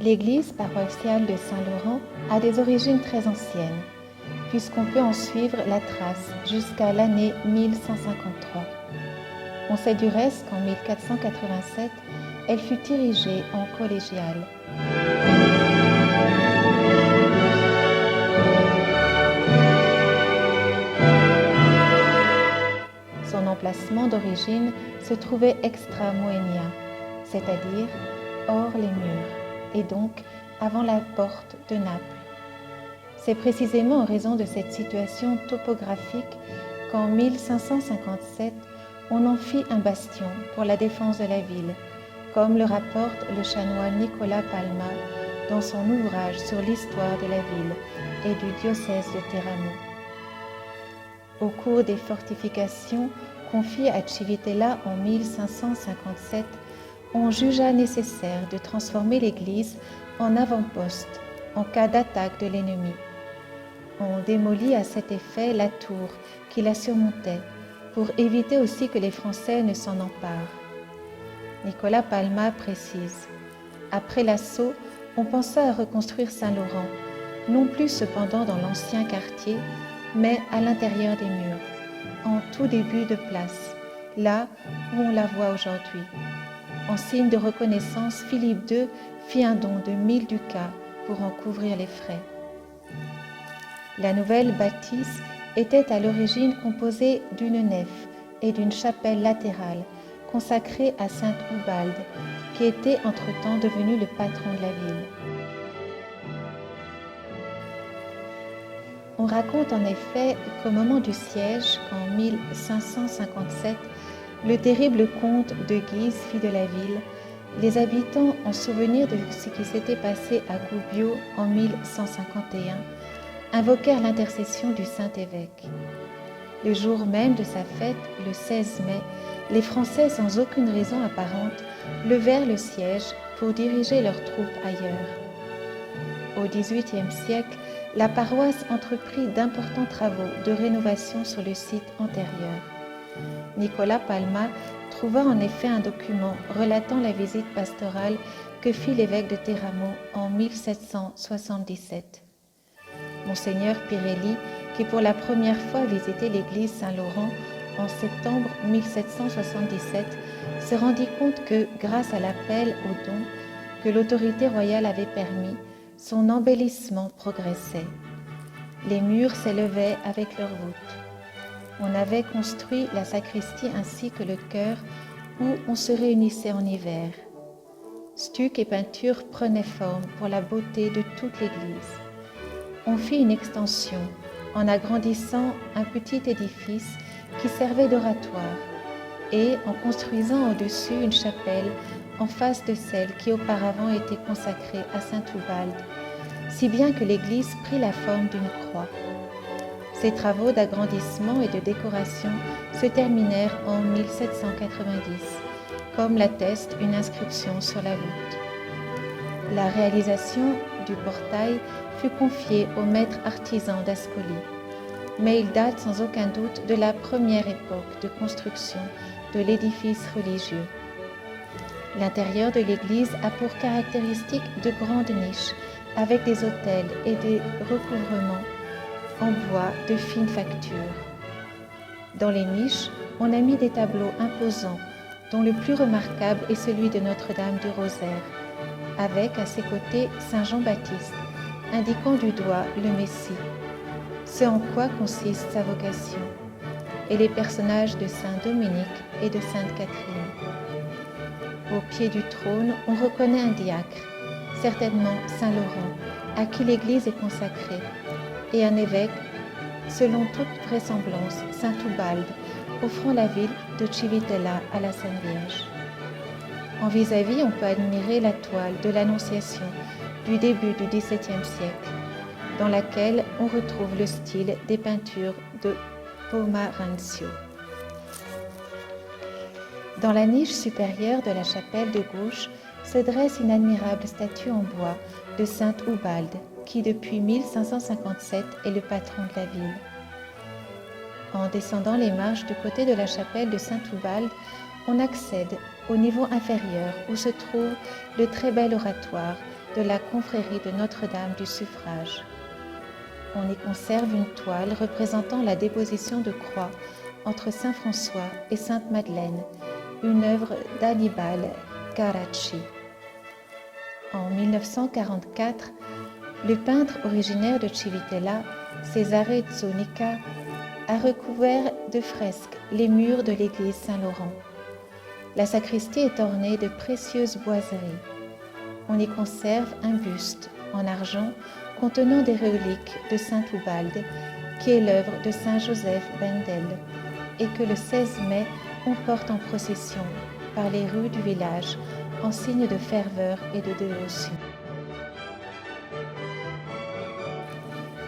L'église paroissiale de Saint-Laurent a des origines très anciennes, puisqu'on peut en suivre la trace jusqu'à l'année 1153. On sait du reste qu'en 1487, elle fut érigée en collégiale. Son emplacement d'origine se trouvait extra-Moenia, c'est-à-dire hors les murs, et donc avant la porte de Naples. C'est précisément en raison de cette situation topographique qu'en 1557, on en fit un bastion pour la défense de la ville, comme le rapporte le chanoine Nicolas Palma dans son ouvrage sur l'histoire de la ville et du diocèse de Teramo. Au cours des fortifications confiées à Civitella en 1557, on jugea nécessaire de transformer l'église en avant-poste en cas d'attaque de l'ennemi. On démolit à cet effet la tour qui la surmontait pour éviter aussi que les Français ne s'en emparent. Nicolas Palma précise : après l'assaut, on pensa à reconstruire Saint-Laurent, non plus cependant dans l'ancien quartier, mais à l'intérieur des murs, en tout début de place, là où on la voit aujourd'hui. En signe de reconnaissance, Philippe II fit un don de 1000 ducats pour en couvrir les frais. La nouvelle bâtisse était à l'origine composée d'une nef et d'une chapelle latérale consacrée à sainte Ubalde, qui était entre-temps devenu le patron de la ville. On raconte en effet qu'au moment du siège, en 1557, le terrible comte de Guise fit de la ville, les habitants, en souvenir de ce qui s'était passé à Gubbio en 1151, invoquèrent l'intercession du Saint-Évêque. Le jour même de sa fête, le 16 mai, les Français, sans aucune raison apparente, levèrent le siège pour diriger leurs troupes ailleurs. Au XVIIIe siècle, la paroisse entreprit d'importants travaux de rénovation sur le site antérieur. Nicolas Palma trouva en effet un document relatant la visite pastorale que fit l'évêque de Teramo en 1777. Monseigneur Pirelli, qui pour la première fois visitait l'église Saint-Laurent en septembre 1777, se rendit compte que, grâce à l'appel aux dons que l'autorité royale avait permis, son embellissement progressait. Les murs s'élevaient avec leurs voûtes. On avait construit la sacristie ainsi que le chœur où on se réunissait en hiver. Stuc et peinture prenaient forme pour la beauté de toute l'église. On fit une extension en agrandissant un petit édifice qui servait d'oratoire et en construisant au-dessus une chapelle en face de celle qui auparavant était consacrée à sainte Ubalde, si bien que l'église prit la forme d'une croix. Ces travaux d'agrandissement et de décoration se terminèrent en 1790, comme l'atteste une inscription sur la voûte. La réalisation du portail fut confiée au maître artisan d'Ascoli, mais il date sans aucun doute de la première époque de construction de l'édifice religieux. L'intérieur de l'église a pour caractéristique de grandes niches avec des autels et des recouvrements en bois de fine facture. Dans les niches, on a mis des tableaux imposants, dont le plus remarquable est celui de Notre-Dame du Rosaire, avec à ses côtés Saint Jean-Baptiste, indiquant du doigt le Messie, ce en quoi consiste sa vocation, et les personnages de Saint Dominique et de Sainte Catherine. Au pied du trône, on reconnaît un diacre, certainement Saint Laurent, à qui l'église est consacrée, et un évêque, selon toute vraisemblance, Saint Ubalde, offrant la ville de Civitella à la Sainte Vierge. En vis-à-vis, on peut admirer la toile de l'Annonciation du début du XVIIe siècle. dans laquelle on retrouve le style des peintures de Pomarencio. Dans la niche supérieure de la chapelle de gauche se dresse une admirable statue en bois de sainte Ubalde, qui depuis 1557 est le patron de la ville. En descendant les marches du côté de la chapelle de sainte Ubalde, on accède au niveau inférieur où se trouve le très bel oratoire de la confrérie de Notre-Dame du Suffrage. On y conserve une toile représentant la déposition de croix entre Saint François et Sainte Madeleine, une œuvre d'Annibale Carracci. En 1944, le peintre originaire de Civitella, Cesare Zunnica, a recouvert de fresques les murs de l'église Saint-Laurent. La sacristie est ornée de précieuses boiseries. On y conserve un buste en argent contenant des reliques de Saint Ubalde, qui est l'œuvre de Saint Joseph Bendel, et que le 16 mai, on porte en procession par les rues du village en signe de ferveur et de dévotion.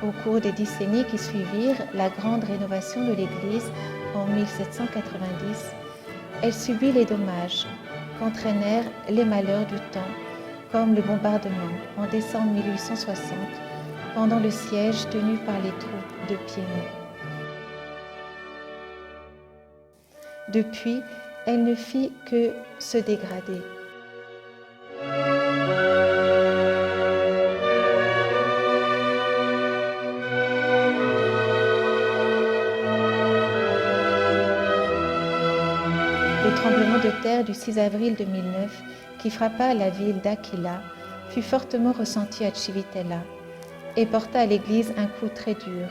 Au cours des décennies qui suivirent la grande rénovation de l'église en 1790, elle subit les dommages qu'entraînèrent les malheurs du temps, comme le bombardement en décembre 1860 pendant le siège tenu par les troupes de Piémont. Depuis, elle ne fit que se dégrader. Le tremblement de terre du 6 avril 2009, qui frappa la ville d'Aquila, fut fortement ressenti à Civitella et porta à l'église un coup très dur,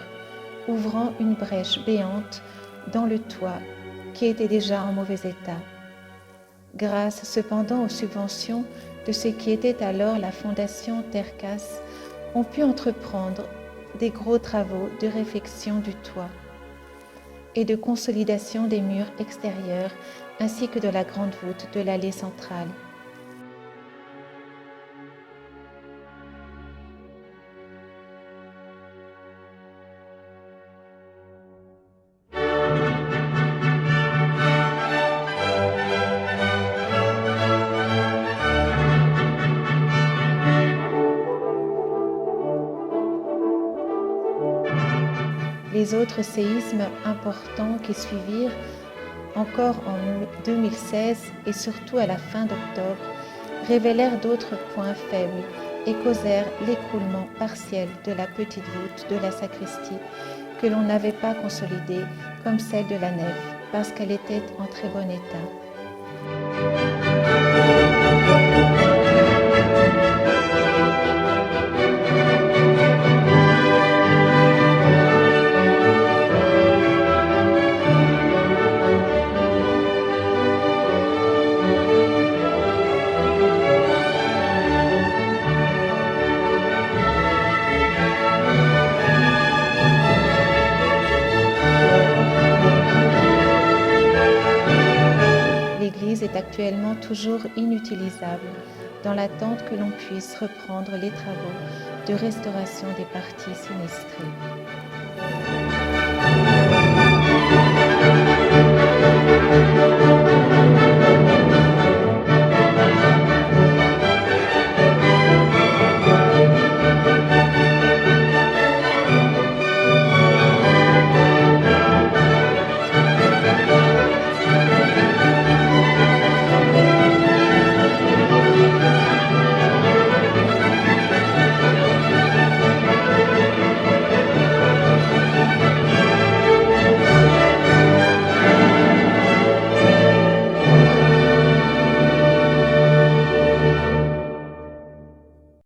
ouvrant une brèche béante dans le toit qui était déjà en mauvais état. Grâce cependant aux subventions de ce qui était alors la fondation Tercas, on put entreprendre des gros travaux de réfection du toit et de consolidation des murs extérieurs ainsi que de la grande voûte de l'allée centrale. Les autres séismes importants qui suivirent encore en 2016 et surtout à la fin d'octobre révélèrent d'autres points faibles et causèrent l'écroulement partiel de la petite voûte de la sacristie que l'on n'avait pas consolidée comme celle de la nef parce qu'elle était en très bon état. L'église est actuellement toujours inutilisable dans l'attente que l'on puisse reprendre les travaux de restauration des parties sinistrées.